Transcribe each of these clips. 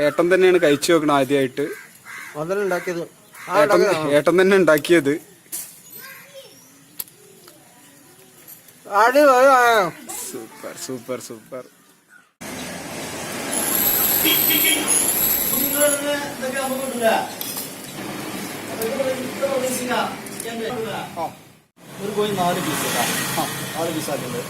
ഏട്ടൻ തന്നെയാണ് കഴിച്ചു നോക്കണം ആദ്യമായിട്ട്. ഏട്ടൻ തന്നെ ഉണ്ടാക്കിയത്. Super super super. ഒരു കോഴി 4 പീസ്. 4 പീസാക്കിണ്ട്.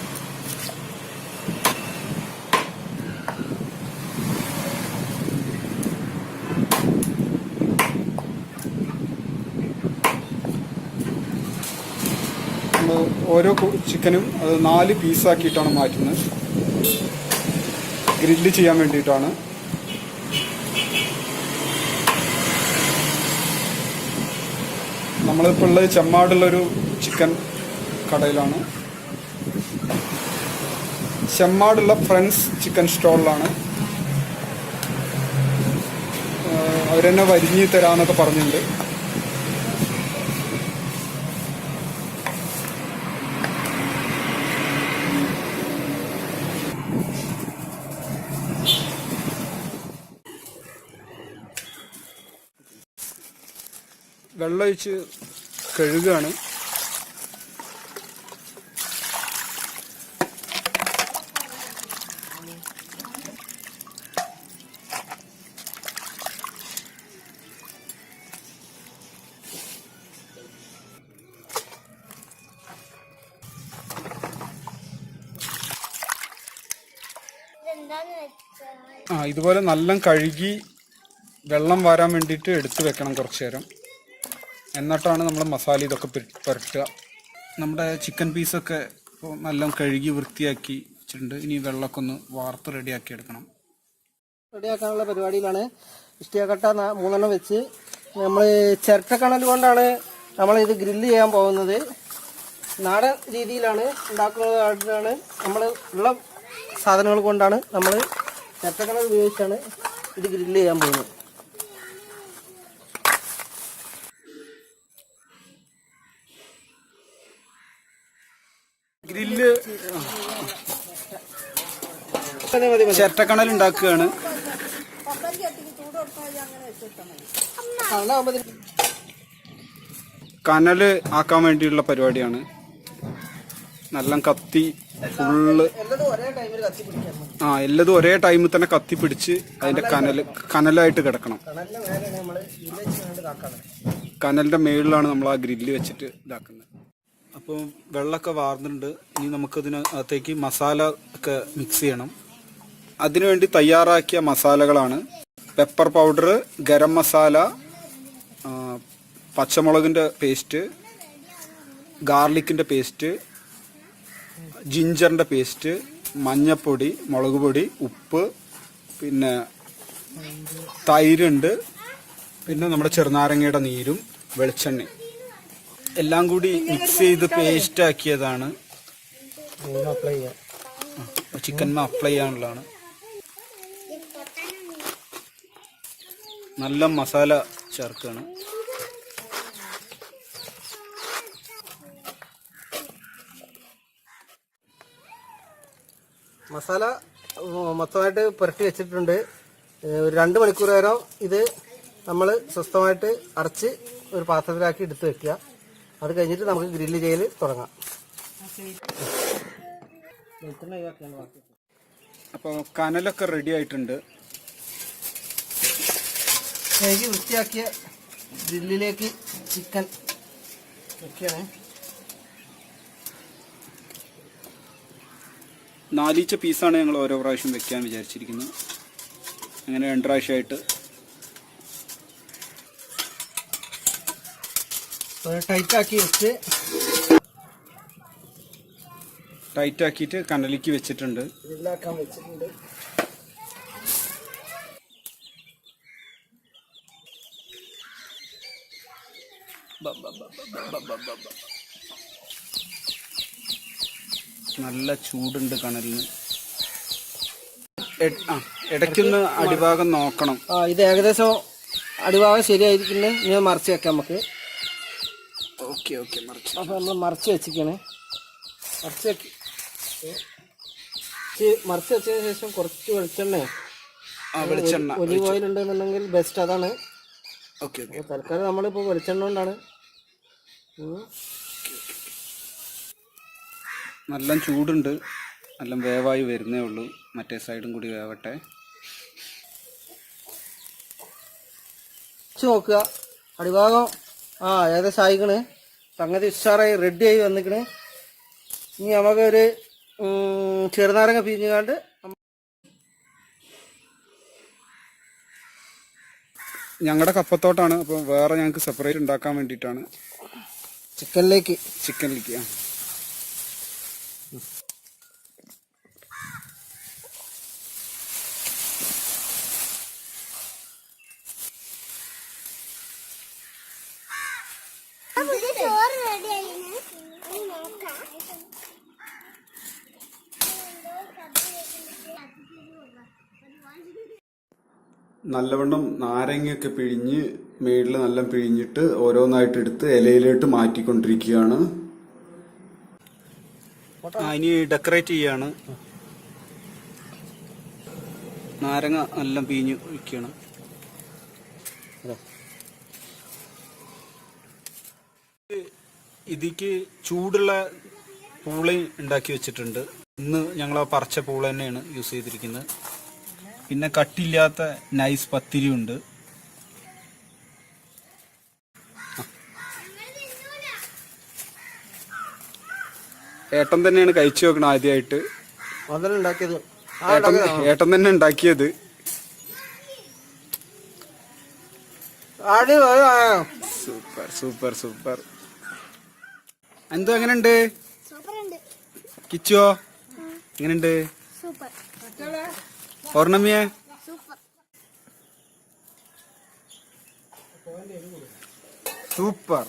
ഓരോ ചിക്കനും അത് 4 പീസാക്കിയിട്ടാണ് മാറ്റുന്നത്. ഗ്രില്ല് ചെയ്യാൻ വേണ്ടിയിട്ടാണ്. നമ്മളിപ്പോൾ ഉള്ളത് ചെമ്മാടുള്ളൊരു ചിക്കൻ കടയിലാണ്. ചെമ്മാടുള്ള ഫ്രണ്ട്സ് ചിക്കൻ സ്റ്റോളിലാണ്. അവരെന്നെ വരിഞ്ഞ് തരാമെന്നൊക്കെ പറഞ്ഞിട്ടുണ്ട്. വെള്ളമൊഴിച്ച് കഴുകുകയാണ്. ഇതുപോലെ നല്ല കഴുകി വെള്ളം വാരാൻ വേണ്ടിയിട്ട് എടുത്തു വെക്കണം കുറച്ചു നേരം. എന്നിട്ടാണ് നമ്മൾ മസാല ഇതൊക്കെ പുരട്ടുക. നമ്മുടെ ചിക്കൻ പീസൊക്കെ ഇപ്പോൾ നല്ല കഴുകി വൃത്തിയാക്കി വെച്ചിട്ടുണ്ട്. ഇനി വെള്ളമൊക്കെ ഒന്ന് വാർത്ത് റെഡിയാക്കി എടുക്കണം. റെഡിയാക്കാനുള്ള പരിപാടിയിലാണ്. ഇഷ്ടികക്കട്ട 3 വെച്ച് നമ്മൾ ചിരട്ടക്കണൽ കൊണ്ടാണ് നമ്മളിത് ഗ്രില്ല് ചെയ്യാൻ പോകുന്നത്. നാടൻ രീതിയിലാണ് ഉണ്ടാക്കുന്നത്. നമ്മൾ ഉള്ള സാധനങ്ങൾ കൊണ്ടാണ് നമ്മൾ ചിരട്ടക്കണൽ ഉപയോഗിച്ചാണ് ഇത് ഗ്രില്ല് ചെയ്യാൻ പോകുന്നത്. ഗ്രില്ല് ചിരട്ടക്കണൽ ഉണ്ടാക്കുകയാണ്. കനല് ആക്കാൻ വേണ്ടിയുള്ള പരിപാടിയാണ്. നല്ല കത്തി ഫുള്ള് എല്ലതും ഒരേ ടൈമിൽ തന്നെ കത്തി പിടിച്ച് അതിന്റെ കനലായിട്ട് കിടക്കണം. കനലിന്റെ മേളിലാണ് നമ്മൾ ആ ഗ്രില്ല് വെച്ചിട്ട് ഇതാക്കുന്നത്. അപ്പോൾ വെള്ളമൊക്കെ വാർന്നിട്ടുണ്ട്. ഇനി നമുക്കതിനകത്തേക്ക് മസാല ഒക്കെ മിക്സ് ചെയ്യണം. അതിനുവേണ്ടി തയ്യാറാക്കിയ മസാലകളാണ് പെപ്പർ പൗഡർ, ഗരം മസാല, പച്ചമുളകിൻ്റെ പേസ്റ്റ്, ഗാർലിക്കിൻ്റെ പേസ്റ്റ്, ജിഞ്ചറിൻ്റെ പേസ്റ്റ്, മഞ്ഞപ്പൊടി, മുളക് പൊടി, ഉപ്പ്, പിന്നെ തൈരുണ്ട്, പിന്നെ നമ്മുടെ ചെറുനാരങ്ങയുടെ നീരും വെളിച്ചെണ്ണയും എല്ലാം കൂടി മിക്സ് ചെയ്ത് പേസ്റ്റ് ആക്കിയതാണ്. ചിക്കൻ അപ്ലൈ ചെയ്യാനുള്ളതാണ്. നല്ല മസാല ചേർക്കുകയാണ്. മസാല മൊത്തമായിട്ട് പുരട്ടി വെച്ചിട്ടുണ്ട്. ഒരു 2 മണിക്കൂർ നേരം ഇത് നമ്മൾ സ്വസ്ഥമായിട്ട് അടച്ച് ഒരു പാത്രത്തിലാക്കി എടുത്ത് വെക്കുക. അത് കഴിഞ്ഞിട്ട് നമുക്ക് ഗ്രില്ല് ചെയ്യൽ തുടങ്ങാം. അപ്പോൾ കനലൊക്കെ റെഡി ആയിട്ടുണ്ട്. കഴുകി വൃത്തിയാക്കിയ ഗ്രില്ലിലേക്ക് ചിക്കൻ വെക്കുകയാണ്. 4 പീസാണ് ഞങ്ങൾ ഓരോ പ്രാവശ്യം വെക്കാൻ വിചാരിച്ചിരിക്കുന്നത്. അങ്ങനെ 2 പ്രാവശ്യമായിട്ട് ടൈറ്റാക്കിയിട്ട് കനലിക്ക് വെച്ചിട്ടുണ്ട്. നല്ല ചൂടുണ്ട് കനലിന്. ഇടയ്ക്കൊന്ന് അടിഭാഗം നോക്കണം. ഇത് ഏകദേശം അടിഭാഗം ശരിയായിരിക്കില്ല. ഇനി മറിച്ച് വെക്കാം നമുക്ക്. ഓക്കെ ഓക്കെ മറിച്ച്. അപ്പോൾ നമ്മൾ മറിച്ച് വെച്ചിരിക്കണേ. മറിച്ച് വെച്ചതിന് ശേഷം കുറച്ച് വെളിച്ചെണ്ണ വെളിച്ചെണ്ണ ഒലിവ് ഓയിൽ ഉണ്ടെന്നുണ്ടെങ്കിൽ ബെസ്റ്റ് അതാണ്. Okay okay. അപ്പോൾ തൽക്കാലം നമ്മളിപ്പോൾ വെളിച്ചെണ്ണ കൊണ്ടാണ്. നല്ല ചൂടുണ്ട്, നല്ല വേവായി വരുന്നേ ഉള്ളൂ. മറ്റേ സൈഡും കൂടി വേവട്ടെ. നോക്കുക അടിഭാഗം ഏകദേശം ആയിക്കണ്. സംഗതി ഉഷാറായി റെഡിയായി വന്നിക്കണ്. ഇനി നമുക്കൊരു ചെറുനാരങ്ങ പിഴിഞ്ഞുകൊണ്ട് ഞങ്ങളുടെ കപ്പത്തോട്ടാണ്, അപ്പോൾ വേറെ ഞങ്ങൾക്ക് സെപ്പറേറ്റ് ഉണ്ടാക്കാൻ വേണ്ടിയിട്ടാണ്. ചിക്കനിലേക്ക് നല്ലവണ്ണം നാരങ്ങയൊക്കെ പിഴിഞ്ഞ് മേളിൽ നല്ല പിഴിഞ്ഞിട്ട് ഓരോന്നായിട്ട് എടുത്ത് ഇലയിലോട്ട് മാറ്റിക്കൊണ്ടിരിക്കുകയാണ്. ഇനി ഡെക്കറേറ്റ് ചെയ്യാണ്. നാരങ്ങ നല്ല പിഴിഞ്ഞ് ഒഴിക്കുകയാണ്. ഇതിക്ക് ചൂടുള്ള പൂള ഉണ്ടാക്കി വെച്ചിട്ടുണ്ട്. ഇന്ന് ഞങ്ങൾ ആ പറിച്ച പൂള തന്നെയാണ് യൂസ് ചെയ്തിരിക്കുന്നത്. പിന്നെ കട്ടില്ലാത്ത നൈസ് പത്തിരി ഉണ്ട്. ഏട്ടൻ തന്നെയാണ് കഴിച്ചു നോക്കണം ആദ്യമായിട്ട്. ഏട്ടൻ തന്നെ ഉണ്ടാക്കിയത്. Super super super. എന്തോ എങ്ങനെയുണ്ട് കിച്ചോ? എങ്ങനെയുണ്ട് പൗർണമിയെ? സൂപ്പർ.